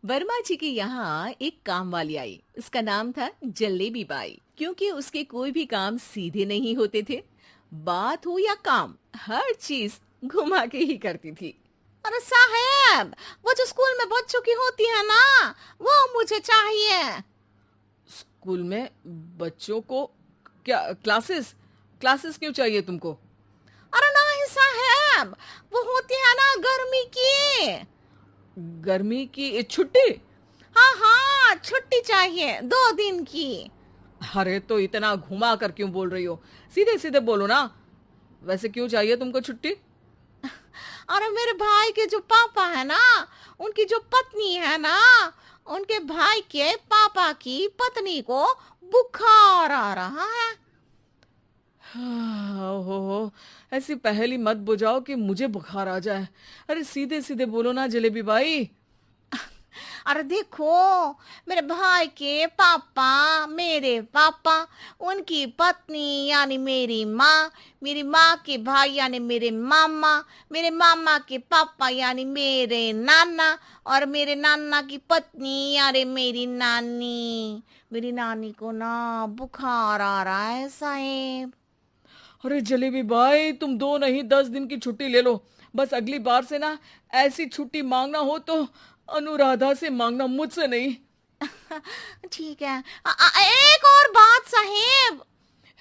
वर्मा जी के यहाँ एक काम वाली आई। उसका नाम था जलेबी बाई। क्योंकि उसके कोई भी काम सीधे नहीं होते थे, बात हो या काम, हर चीज घुमा के ही करती थी। अरे साहब, वो जो स्कूल में बच्चों की होती है ना, वो मुझे चाहिए। स्कूल में बच्चों को क्या क्लासेस क्लासेस क्यों चाहिए तुमको? अरे नहीं साहब, वो होती है ना गर्मी की। गर्मी की छुट्टी? हाँ हाँ, छुट्टी चाहिए 2 दिन की। अरे तो इतना घुमा कर क्यों बोल रही हो? सीधे सीधे बोलो ना। वैसे क्यों चाहिए तुमको छुट्टी? अरे मेरे भाई के जो पापा है ना, उनकी जो पत्नी है ना, उनके भाई के पापा की पत्नी को बुखार आ रहा है। हो ऐसी पहेली मत बुझाओ कि मुझे बुखार आ जाए। अरे सीधे सीधे बोलो ना जलेबी बाई। अरे देखो, मेरे भाई के पापा, मेरे पापा, उनकी पत्नी यानी मेरी माँ के भाई यानी मेरे मामा के पापा यानी मेरे नाना, और मेरे नाना की पत्नी यानी मेरी नानी को ना बुखार आ रहा है साहेब। अरे जलेबी भाई, तुम 2 नहीं 10 दिन की छुट्टी ले लो। बस अगली बार से ना ऐसी छुट्टी मांगना हो तो अनुराधा से मांगना, मुझसे नहीं। ठीक है। एक और बात साहेब।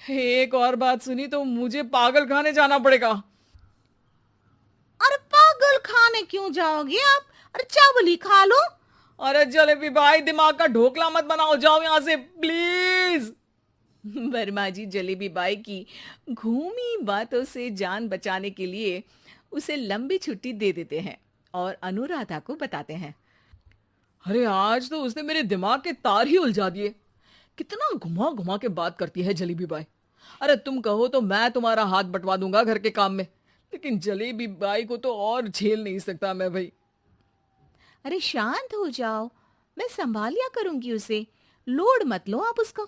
एक और बात सुनी तो मुझे पागल खाने जाना पड़ेगा। अरे पागल खाने क्यों जाओगे आप? अरे चावल ही खा लो। अरे जलेबी भाई, दिमाग का ढोकला मत बनाओ, जाओ यहाँ से प्लीज। वर्मा जी जलेबी बाई की घूमी बातों से जान बचाने के लिए उसे लंबी छुट्टी दे देते हैं और अनुराधा को बताते हैं। अरे आज तो उसने मेरे दिमाग के तार ही उलझा दिए। कितना घुमा घुमा के बात करती है जलेबी बाई। अरे तुम कहो तो मैं तुम्हारा हाथ बंटवा दूंगा घर के काम में, लेकिन जलेबी बाई को तो और झेल नहीं सकता मैं भाई। अरे शांत हो जाओ, मैं संभाल लिया करूंगी उसे। लोड मत लो आप उसका।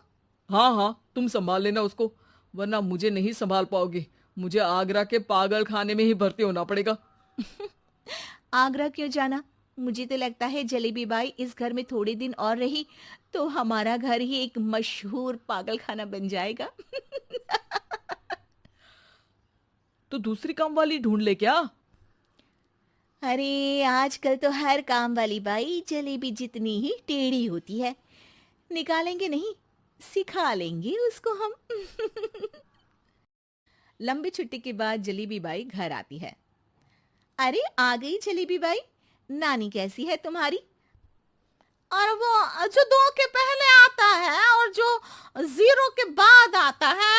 हाँ हाँ, तुम संभाल लेना उसको, वरना मुझे नहीं संभाल पाओगी। मुझे आगरा के पागल खाने में ही भर्ती होना पड़ेगा। आगरा क्यों जाना? मुझे तो लगता है जलेबी बाई इस घर में थोड़े दिन और रही तो हमारा घर ही एक मशहूर पागल खाना बन जाएगा। तो दूसरी काम वाली ढूंढ ले क्या? अरे आजकल तो हर काम वाली बाई जलेबी जितनी ही टेढ़ी होती है। निकालेंगे नहीं, सिखा लेंगे उसको हम। लंबी छुट्टी के बाद जलेबी बाई घर आती है। अरे आ गई जलेबी बाई, नानी कैसी है तुम्हारी? और वो जो 2 के पहले आता है और जो 0 के बाद आता है।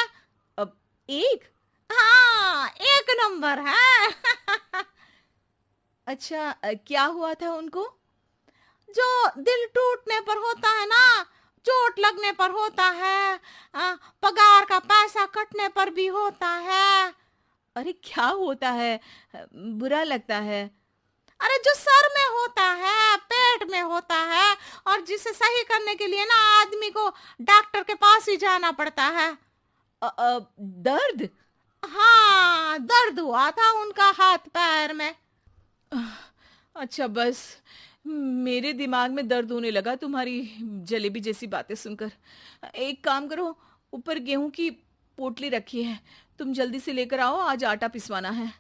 अब एक। हाँ, 1 नंबर है। अच्छा, क्या हुआ था उनको? जो दिल टूटने पर होता है ना, चोट लगने पर होता है, पगार का पैसा कटने पर भी होता है। अरे क्या होता है? बुरा लगता है। अरे जो सर में होता है, पेट में होता है, और जिसे सही करने के लिए ना आदमी को डॉक्टर के पास ही जाना पड़ता है। दर्द? हाँ, दर्द हुआ था उनका हाथ पैर में। अच्छा बस, मेरे दिमाग में दर्द होने लगा तुम्हारी जलेबी जैसी बातें सुनकर। एक काम करो, ऊपर गेहूं की पोटली रखी है, तुम जल्दी से लेकर आओ, आज आटा पिसवाना है।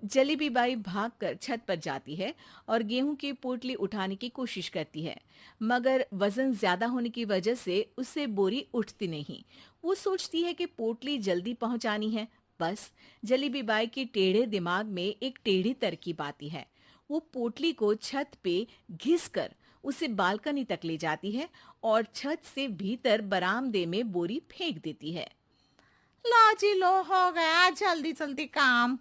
जलेबी बाई भागकर छत पर जाती है और गेहूं की पोटली उठाने की कोशिश करती है, मगर वजन ज्यादा होने की वजह से उससे बोरी उठती नहीं। वो सोचती है कि पोटली जल्दी पहुंचानी है। बस जलेबी बाई के टेढ़े दिमाग में एक टेढ़ी तरकीब आती है। वो पोटली को छत पे घिसकर उसे बालकनी तक ले जाती है और छत से भीतर बरामदे में बोरी फेंक देती है। लो जी लो, हो गया जल्दी जल्दी काम।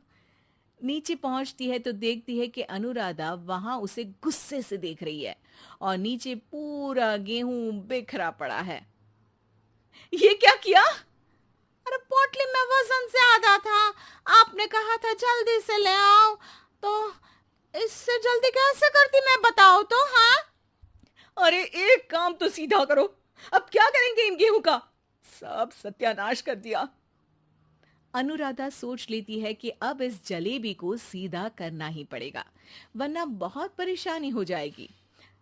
नीचे पहुंचती है तो देखती है कि अनुराधा वहां उसे गुस्से से देख रही है और नीचे पूरा गेहूं बिखरा पड़ा है। ये क्या किया? अरे पोटली में वजन ज्यादा था, आपने कहा था जल्दी से ले आओ, तो इससे जल्दी कैसे करती मैं बताओ तो। हाँ, अरे एक काम तो सीधा करो, अब क्या करेंगे इन गेहूं का? सब सत्यानाश कर दिया। अनुराधा सोच लेती है कि अब इस जलेबी को सीधा करना ही पड़ेगा, वरना बहुत परेशानी हो जाएगी।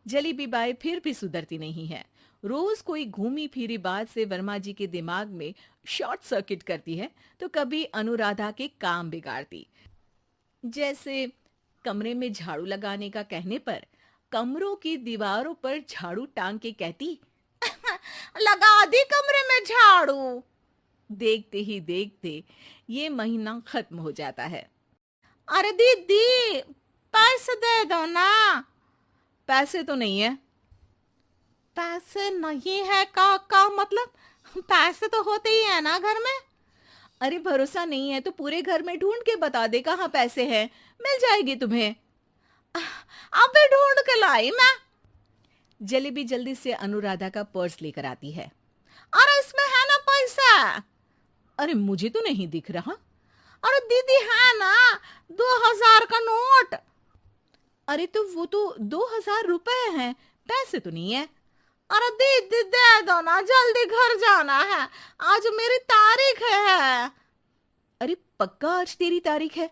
जलेबी बाई फिर भी सुधरती नहीं है। रोज कोई घूमी फिरी बात से वर्मा जी के दिमाग में शॉर्ट सर्किट करती है, तो कभी अनुराधा के काम बिगाड़ती। जैसे कमरे में झाड़ू लगाने का कहने पर कमरों की दीवारों पर झाड़ू टांग के कहती, लगा दी कमरे में झाड़ू। देखते ही देखते ये महीना खत्म हो जाता है। अरे दीदी, पैसे दे दो ना। पैसे तो नहीं है। पैसे नहीं है का मतलब? पैसे तो होते ही है ना घर में। अरे भरोसा नहीं है तो पूरे घर में ढूंढ के बता दे कहाँ पैसे हैं, मिल जाएगी तुम्हें। अबे ढूंढ के लाई मैं। जलेबी जल्दी से अनुराधा का पर्स लेकर आती है। अरे इसमें है ना पैसा? अरे मुझे तो नहीं दिख रहा। अरे दीदी है ना, 2000 का नोट। अरे तो वो तो 2000 रुपए हैं, पैसे तो नहीं है। अरे दीदी दे दो ना, जल्दी घर जाना है, आज मेरी तारीख है। अरे पक्का आज तेरी तारीख है?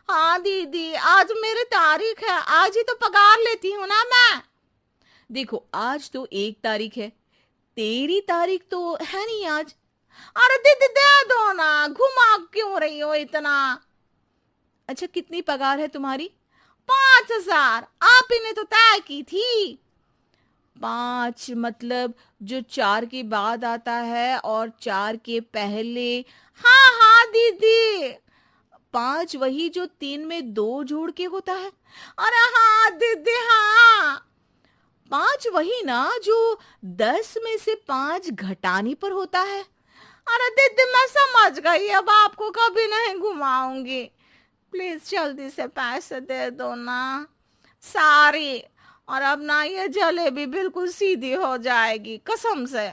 हाँ दीदी, आज मेरी तारीख है, आज ही तो पगार लेती हूँ ना मैं। देखो आज तो 1 तारीख है, तेरी तारीख तो है नहीं आज। अरे दीदी दे दो ना, घुमा क्यों रही हो इतना? अच्छा कितनी पगार है तुम्हारी? 5000, आप ही ने तो तय की थी। 5 मतलब जो 4 के बाद आता है और 4 के पहले। हाँ हाँ दीदी। 5 वही जो 3 में 2 जोड़ के होता है। अरे हाँ दीदी हाँ। 5 वही ना जो 10 में से 5 घटाने पर होता है। अरे दीदी मैं समझ गई, अब आपको कभी नहीं घुमाऊंगी। प्लीज जल्दी से पैसे दे दो ना, सारी। और अब ना ये जलेबी बिल्कुल सीधी हो जाएगी कसम से।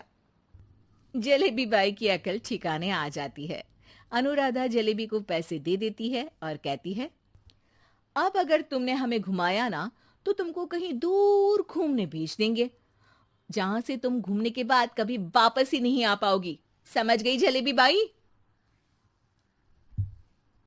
जलेबी बाई की अकल ठिकाने आ जाती है। अनुराधा जलेबी को पैसे दे देती है और कहती है, अब अगर तुमने हमें घुमाया ना तो तुमको कहीं दूर घूमने भेज देंगे, जहां से तुम घूमने के बाद कभी वापस ही नहीं आ पाओगी। समझ गई जलेबी बाई?